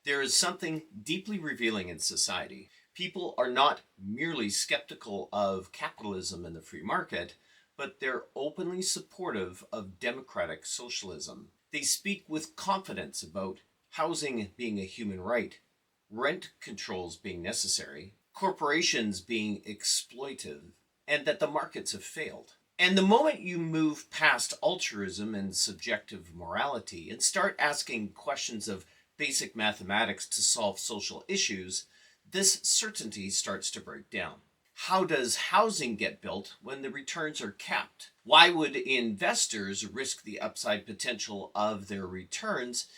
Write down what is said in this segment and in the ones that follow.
There is something deeply revealing in society. People are not merely skeptical of capitalism and the free market, but they're openly supportive of democratic socialism. They speak with confidence about housing being a human right, rent controls being necessary, corporations being exploitive, and that the markets have failed. And the moment you move past altruism and subjective morality and start asking questions of basic mathematics to solve social issues, this certainty starts to break down. How does housing get built when the returns are capped? Why would investors risk the upside potential of their returns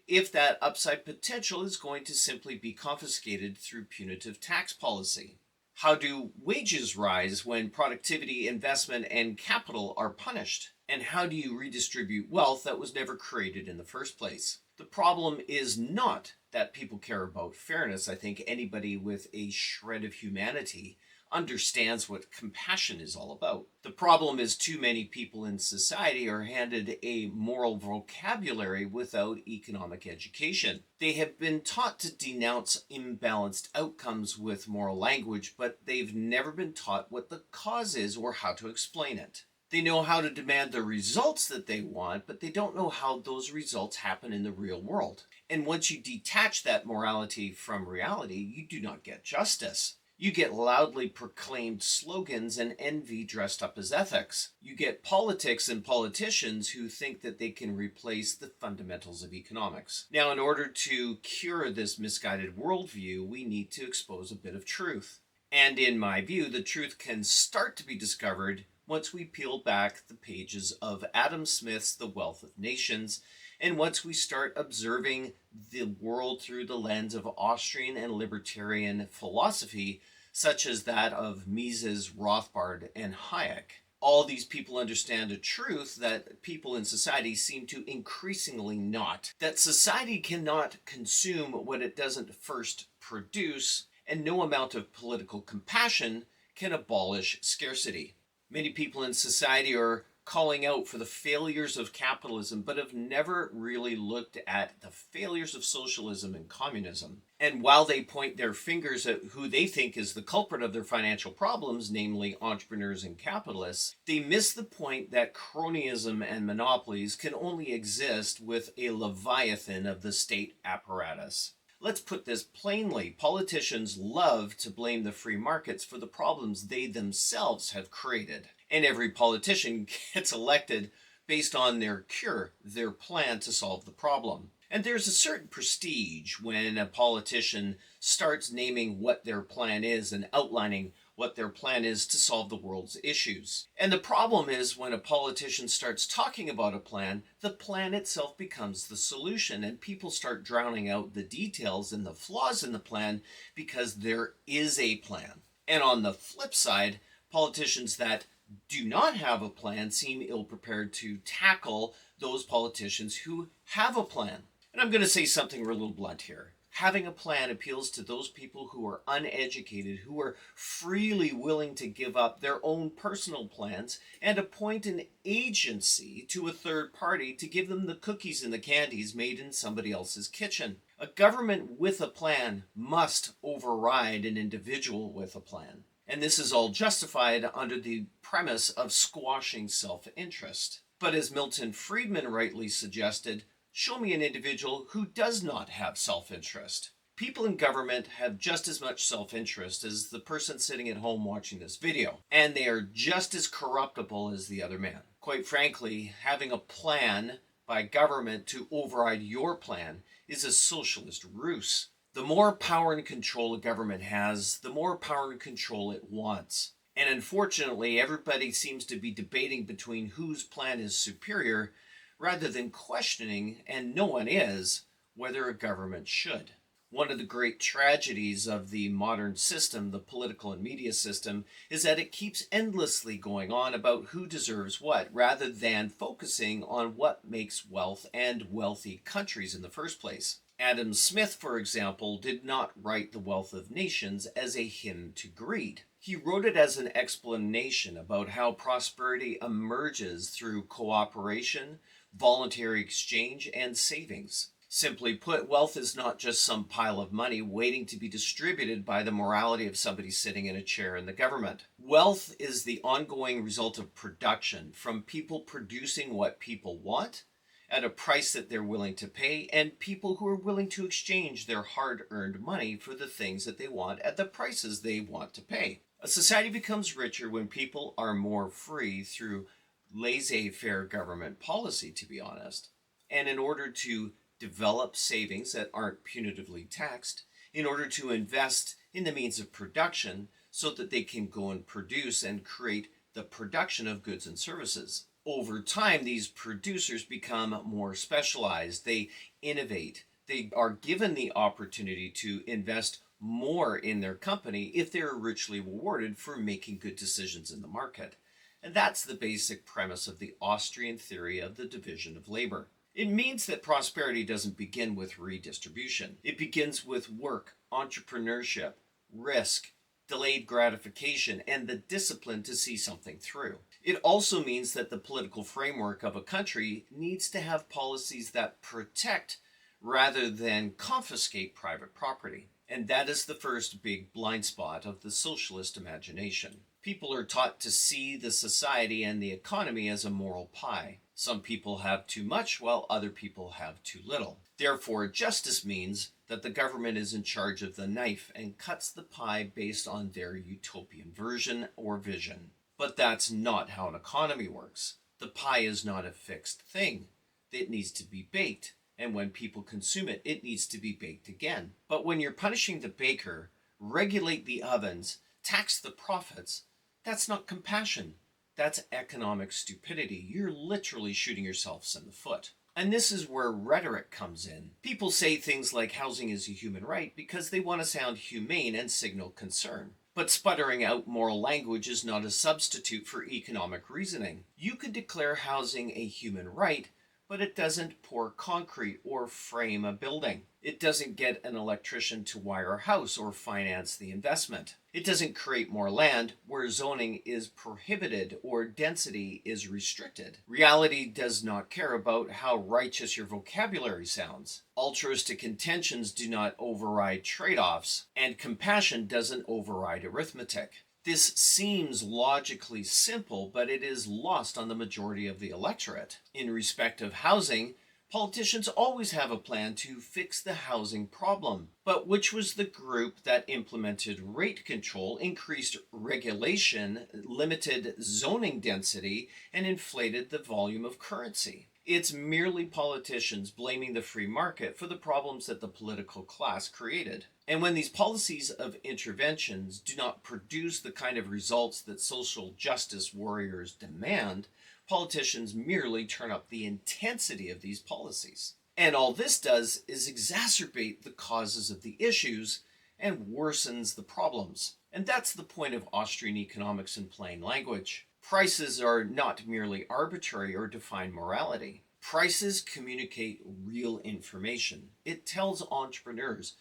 if that upside potential is going to simply be confiscated through punitive tax policy? How do wages rise when productivity, investment, and capital are punished? And how do you redistribute wealth that was never created in the first place? The problem is not that people care about fairness. I think anybody with a shred of humanity understands what compassion is all about. The problem is too many people in society are handed a moral vocabulary without economic education. They have been taught to denounce imbalanced outcomes with moral language, but they've never been taught what the cause is or how to explain it. They know how to demand the results that they want, but they don't know how those results happen in the real world. And once you detach that morality from reality, you do not get justice. You get loudly proclaimed slogans and envy dressed up as ethics. You get politics and politicians who think that they can replace the fundamentals of economics. Now, in order to cure this misguided worldview, we need to expose a bit of truth. And in my view, the truth can start to be discovered once we peel back the pages of Adam Smith's The Wealth of Nations, and once we start observing the world through the lens of Austrian and libertarian philosophy, such as that of Mises, Rothbard, and Hayek. All these people understand a truth that people in society seem to increasingly not. That society cannot consume what it doesn't first produce, and no amount of political compassion can abolish scarcity. Many people in society are calling out for the failures of capitalism, but have never really looked at the failures of socialism and communism. And while they point their fingers at who they think is the culprit of their financial problems, namely entrepreneurs and capitalists, they miss the point that cronyism and monopolies can only exist with a leviathan of the state apparatus. Let's put this plainly. Politicians love to blame the free markets for the problems they themselves have created. And every politician gets elected based on their cure, their plan to solve the problem. And there's a certain prestige when a politician starts naming what their plan is and outlining what their plan is to solve the world's issues. And the problem is when a politician starts talking about a plan, the plan itself becomes the solution, and people start drowning out the details and the flaws in the plan because there is a plan. And on the flip side, politicians that do not have a plan seem ill-prepared to tackle those politicians who have a plan. And I'm going to say something a little blunt here. Having a plan appeals to those people who are uneducated, who are freely willing to give up their own personal plans and appoint an agency to a third party to give them the cookies and the candies made in somebody else's kitchen. A government with a plan must override an individual with a plan. And this is all justified under the premise of squashing self-interest. But as Milton Friedman rightly suggested, show me an individual who does not have self-interest. People in government have just as much self-interest as the person sitting at home watching this video, and they are just as corruptible as the other man. Quite frankly, having a plan by government to override your plan is a socialist ruse. The more power and control a government has, the more power and control it wants. And unfortunately, everybody seems to be debating between whose plan is superior, rather than questioning, and no one is, whether a government should. One of the great tragedies of the modern system, the political and media system, is that it keeps endlessly going on about who deserves what, rather than focusing on what makes wealth and wealthy countries in the first place. Adam Smith, for example, did not write The Wealth of Nations as a hymn to greed. He wrote it as an explanation about how prosperity emerges through cooperation, voluntary exchange, and savings. Simply put, wealth is not just some pile of money waiting to be distributed by the morality of somebody sitting in a chair in the government. Wealth is the ongoing result of production, from people producing what people want at a price that they're willing to pay, and people who are willing to exchange their hard-earned money for the things that they want at the prices they want to pay. A society becomes richer when people are more free through laissez-faire government policy, to be honest. And in order to develop savings that aren't punitively taxed, in order to invest in the means of production so that they can go and produce and create the production of goods and services. Over time, these producers become more specialized. They innovate. They are given the opportunity to invest more in their company if they're richly rewarded for making good decisions in the market. And that's the basic premise of the Austrian theory of the division of labor. It means that prosperity doesn't begin with redistribution. It begins with work, entrepreneurship, risk, delayed gratification, and the discipline to see something through. It also means that the political framework of a country needs to have policies that protect rather than confiscate private property. And that is the first big blind spot of the socialist imagination. People are taught to see the society and the economy as a moral pie. Some people have too much while other people have too little. Therefore, justice means that the government is in charge of the knife and cuts the pie based on their utopian version or vision. But that's not how an economy works. The pie is not a fixed thing. It needs to be baked, and when people consume it, it needs to be baked again. But when you're punishing the baker, regulate the ovens, tax the profits, that's not compassion. That's economic stupidity. You're literally shooting yourselves in the foot. And this is where rhetoric comes in. People say things like housing is a human right because they want to sound humane and signal concern. But sputtering out moral language is not a substitute for economic reasoning. You could declare housing a human right, but it doesn't pour concrete or frame a building. It doesn't get an electrician to wire a house or finance the investment. It doesn't create more land where zoning is prohibited or density is restricted. Reality does not care about how righteous your vocabulary sounds. Altruistic intentions do not override trade-offs, and compassion doesn't override arithmetic. This seems logically simple, but it is lost on the majority of the electorate. In respect of housing, politicians always have a plan to fix the housing problem. But which was the group that implemented rate control, increased regulation, limited zoning density, and inflated the volume of currency? It's merely politicians blaming the free market for the problems that the political class created. And when these policies of interventions do not produce the kind of results that social justice warriors demand, politicians merely turn up the intensity of these policies. And all this does is exacerbate the causes of the issues and worsens the problems. And that's the point of Austrian economics in plain language. Prices are not merely arbitrary or define morality. Prices communicate real information. It tells entrepreneurs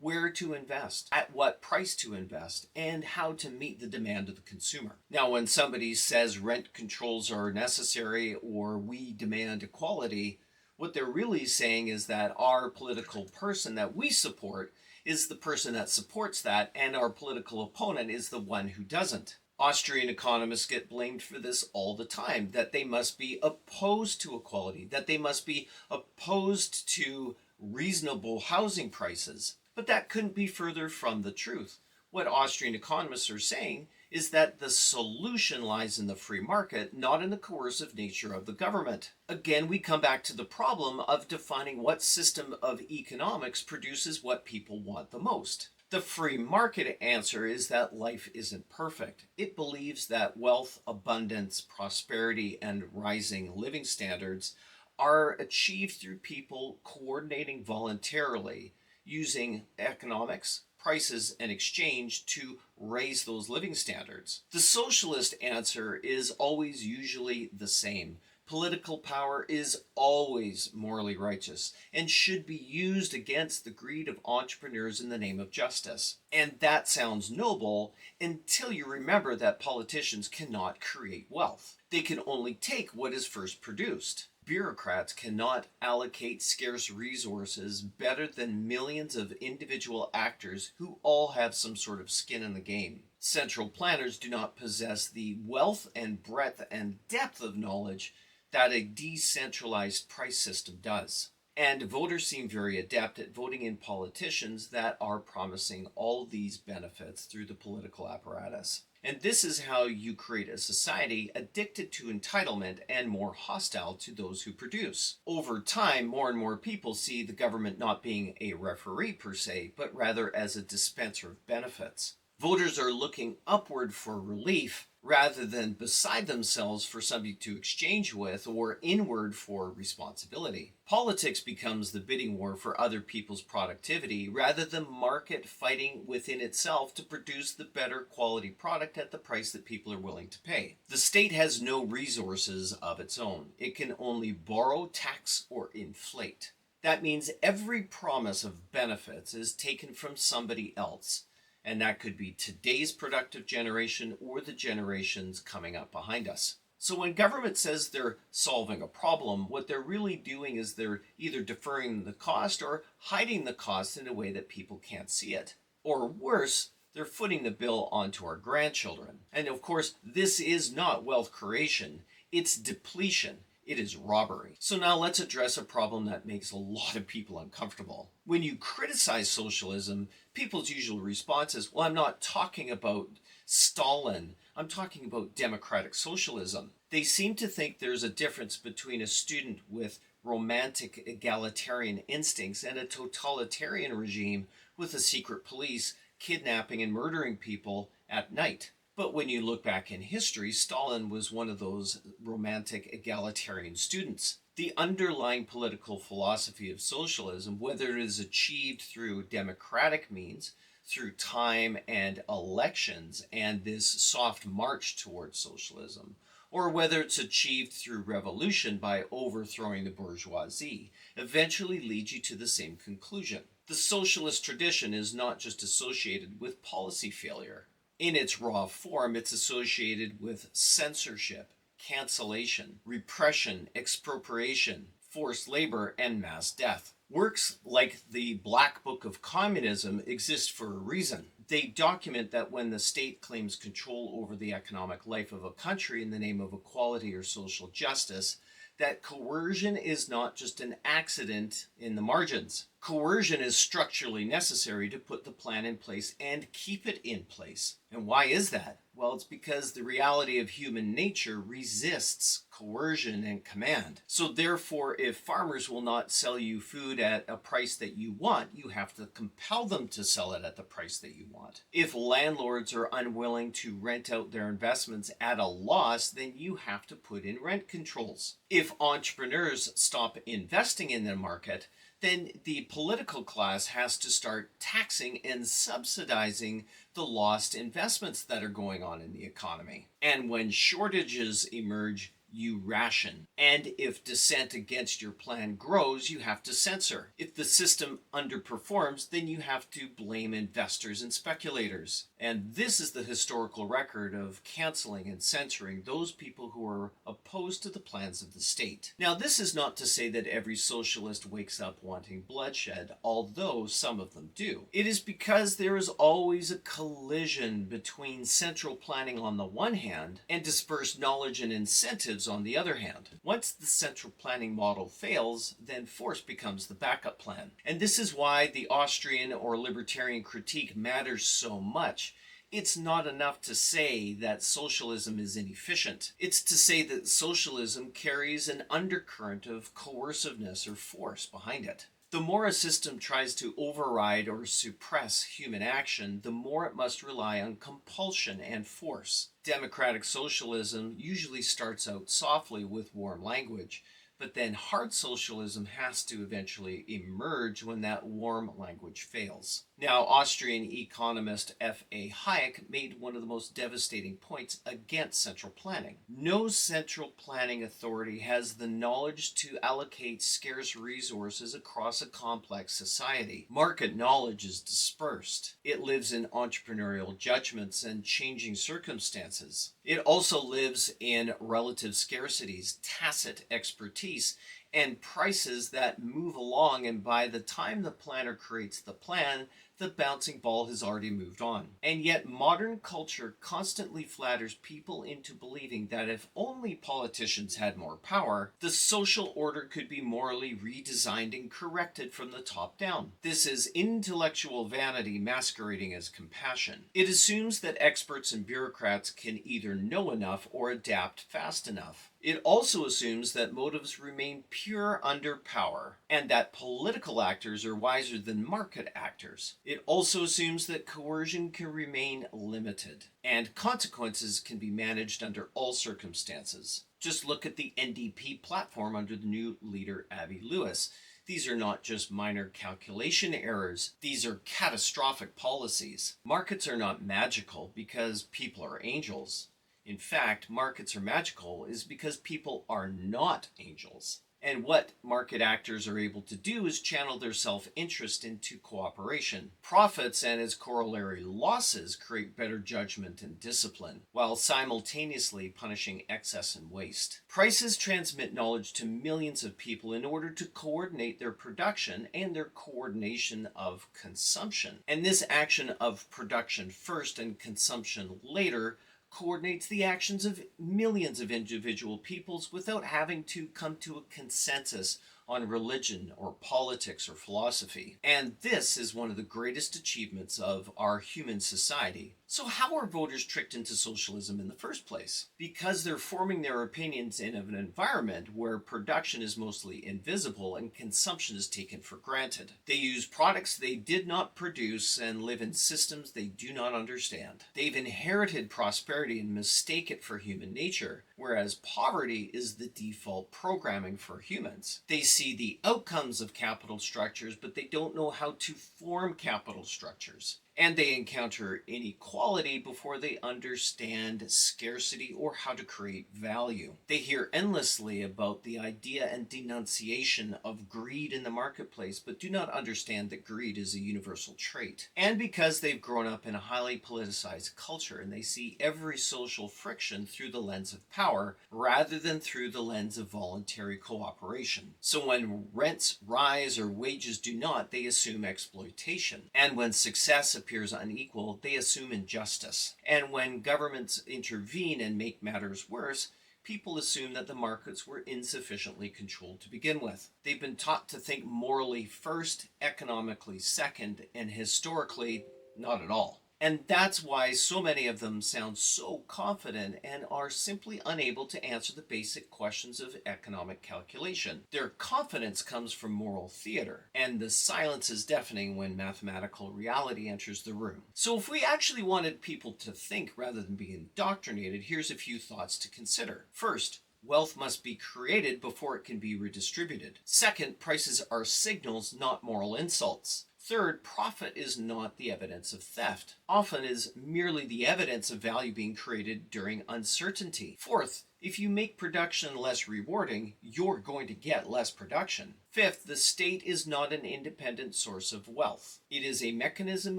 where to invest, at what price to invest, and how to meet the demand of the consumer. Now, when somebody says rent controls are necessary or we demand equality, what they're really saying is that our political person that we support is the person that supports that, and our political opponent is the one who doesn't. Austrian economists get blamed for this all the time, that they must be opposed to equality, that they must be opposed to reasonable housing prices. But that couldn't be further from the truth. What Austrian economists are saying is that the solution lies in the free market, not in the coercive nature of the government. Again, we come back to the problem of defining what system of economics produces what people want the most. The free market answer is that life isn't perfect. It believes that wealth, abundance, prosperity, and rising living standards are achieved through people coordinating voluntarily, using economics, prices, and exchange to raise those living standards. The socialist answer is always usually the same. Political power is always morally righteous and should be used against the greed of entrepreneurs in the name of justice. And that sounds noble until you remember that politicians cannot create wealth. They can only take what is first produced. bureaucrats cannot allocate scarce resources better than millions of individual actors who all have some sort of skin in the game. Central planners do not possess the wealth and breadth and depth of knowledge that a decentralized price system does. And voters seem very adept at voting in politicians that are promising all these benefits through the political apparatus. And this is how you create a society addicted to entitlement and more hostile to those who produce. Over time, more and more people see the government not being a referee per se, but rather as a dispenser of benefits. Voters are looking upward for relief rather than beside themselves for somebody to exchange with or inward for responsibility. Politics becomes the bidding war for other people's productivity rather than market fighting within itself to produce the better quality product at the price that people are willing to pay. The state has no resources of its own. It can only borrow, tax, or inflate. That means every promise of benefits is taken from somebody else. And that could be today's productive generation or the generations coming up behind us. So when government says they're solving a problem, what they're really doing is they're either deferring the cost or hiding the cost in a way that people can't see it. Or worse, they're footing the bill onto our grandchildren. And of course, this is not wealth creation, it's depletion. It is robbery. So now let's address a problem that makes a lot of people uncomfortable. When you criticize socialism, people's usual response is, well, I'm not talking about Stalin. I'm talking about democratic socialism. They seem to think there's a difference between a student with romantic egalitarian instincts and a totalitarian regime with a secret police kidnapping and murdering people at night. But when you look back in history, Stalin was one of those romantic egalitarian students. The underlying political philosophy of socialism, whether it is achieved through democratic means, through time and elections, and this soft march towards socialism, or whether it's achieved through revolution by overthrowing the bourgeoisie, eventually leads you to the same conclusion. The socialist tradition is not just associated with policy failure. In its raw form, it's associated with censorship, cancellation, repression, expropriation, forced labor, and mass death. Works like the Black Book of Communism exist for a reason. They document that when the state claims control over the economic life of a country in the name of equality or social justice, that coercion is not just an accident in the margins. Coercion is structurally necessary to put the plan in place and keep it in place. And why is that? Well, it's because the reality of human nature resists coercion and command. So therefore, if farmers will not sell you food at a price that you want, you have to compel them to sell it at the price that you want. If landlords are unwilling to rent out their investments at a loss, then you have to put in rent controls. If entrepreneurs stop investing in the market, then the political class has to start taxing and subsidizing the lost investments that are going on in the economy. And when shortages emerge, you ration. And if dissent against your plan grows, you have to censor. If the system underperforms, then you have to blame investors and speculators. And this is the historical record of canceling and censoring those people who are opposed to the plans of the state. Now, this is not to say that every socialist wakes up wanting bloodshed, although some of them do. It is because there is always a collision between central planning on the one hand and dispersed knowledge and incentives on the other hand. Once the central planning model fails, then force becomes the backup plan. And this is why the Austrian or libertarian critique matters so much. It's not enough to say that socialism is inefficient. It's to say that socialism carries an undercurrent of coerciveness or force behind it. The more a system tries to override or suppress human action, the more it must rely on compulsion and force. Democratic socialism usually starts out softly with warm language, but then hard socialism has to eventually emerge when that warm language fails. Now, Austrian economist F.A. Hayek made one of the most devastating points against central planning. No central planning authority has the knowledge to allocate scarce resources across a complex society. Market knowledge is dispersed. It lives in entrepreneurial judgments and changing circumstances. It also lives in relative scarcities, tacit expertise, expertise, and prices that move along, and by the time the planner creates the plan, the bouncing ball has already moved on. And yet modern culture constantly flatters people into believing that if only politicians had more power, the social order could be morally redesigned and corrected from the top down. This is intellectual vanity masquerading as compassion. It assumes that experts and bureaucrats can either know enough or adapt fast enough. It also assumes that motives remain pure under power, and that political actors are wiser than market actors. It also assumes that coercion can remain limited, and consequences can be managed under all circumstances. Just look at the NDP platform under the new leader, Avi Lewis. These are not just minor calculation errors, these are catastrophic policies. Markets are not magical because people are angels. In fact, markets are magical is because people are not angels. And what market actors are able to do is channel their self-interest into cooperation. Profits and its corollary losses create better judgment and discipline, while simultaneously punishing excess and waste. Prices transmit knowledge to millions of people in order to coordinate their production and their coordination of consumption. And this action of production first and consumption later coordinates the actions of millions of individual peoples without having to come to a consensus on religion or politics or philosophy. And this is one of the greatest achievements of our human society. So how are voters tricked into socialism in the first place? Because they're forming their opinions in an environment where production is mostly invisible and consumption is taken for granted. They use products they did not produce and live in systems they do not understand. They've inherited prosperity and mistake it for human nature, whereas poverty is the default programming for humans. They see the outcomes of capital structures, but they don't know how to form capital structures. And they encounter inequality before they understand scarcity or how to create value. They hear endlessly about the idea and denunciation of greed in the marketplace, but do not understand that greed is a universal trait. And because they've grown up in a highly politicized culture and they see every social friction through the lens of power rather than through the lens of voluntary cooperation. So when rents rise or wages do not, they assume exploitation. And when success appears unequal, they assume injustice. And when governments intervene and make matters worse, people assume that the markets were insufficiently controlled to begin with. They've been taught to think morally first, economically second, and historically not at all. And that's why so many of them sound so confident and are simply unable to answer the basic questions of economic calculation. Their confidence comes from moral theater, and the silence is deafening when mathematical reality enters the room. So if we actually wanted people to think rather than be indoctrinated, here's a few thoughts to consider. First, wealth must be created before it can be redistributed. Second, prices are signals, not moral insults. Third, profit is not the evidence of theft. Often is merely the evidence of value being created during uncertainty. Fourth, if you make production less rewarding, you're going to get less production. Fifth, the state is not an independent source of wealth. It is a mechanism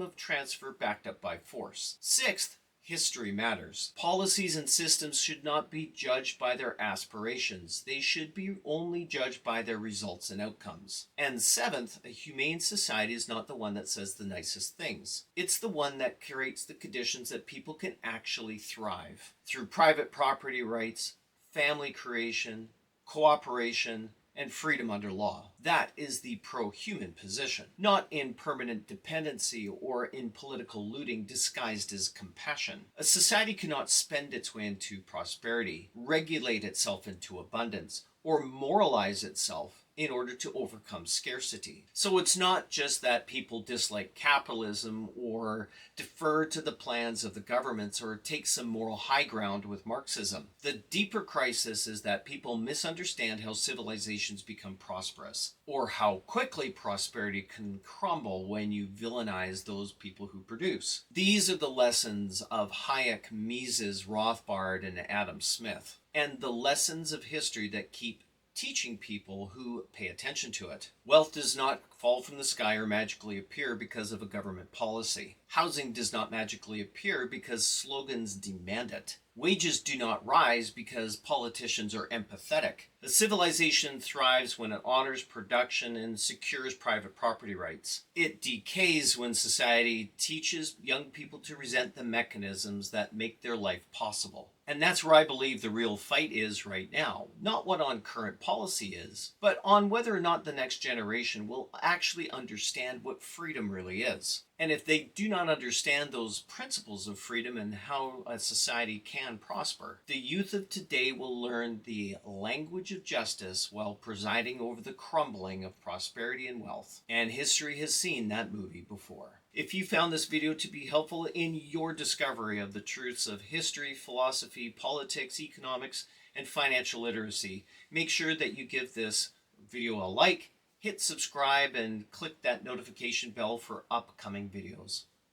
of transfer backed up by force. Sixth, history matters. Policies and systems should not be judged by their aspirations. They should be only judged by their results and outcomes. And seventh, a humane society is not the one that says the nicest things. It's the one that creates the conditions that people can actually thrive through private property rights, family creation, cooperation, and freedom under law. That is the pro-human position, not in permanent dependency or in political looting disguised as compassion. A society cannot spend its way into prosperity, regulate itself into abundance, or moralize itself in order to overcome scarcity. So it's not just that people dislike capitalism or defer to the plans of the governments or take some moral high ground with Marxism. The deeper crisis is that people misunderstand how civilizations become prosperous, or how quickly prosperity can crumble when you villainize those people who produce. These are the lessons of Hayek, Mises, Rothbard, and Adam Smith, and the lessons of history that keep teaching people who pay attention to it. Wealth does not fall from the sky or magically appear because of a government policy. Housing does not magically appear because slogans demand it. Wages do not rise because politicians are empathetic. A civilization thrives when it honors production and secures private property rights. It decays when society teaches young people to resent the mechanisms that make their life possible. And that's where I believe the real fight is right now. Not what on current policy is, but on whether or not the next generation will actually understand what freedom really is. And if they do not understand those principles of freedom and how a society can prosper, the youth of today will learn the language of justice while presiding over the crumbling of prosperity and wealth. And history has seen that movie before. If you found this video to be helpful in your discovery of the truths of history, philosophy, politics, economics, and financial literacy, make sure that you give this video a like, hit subscribe, and click that notification bell for upcoming videos.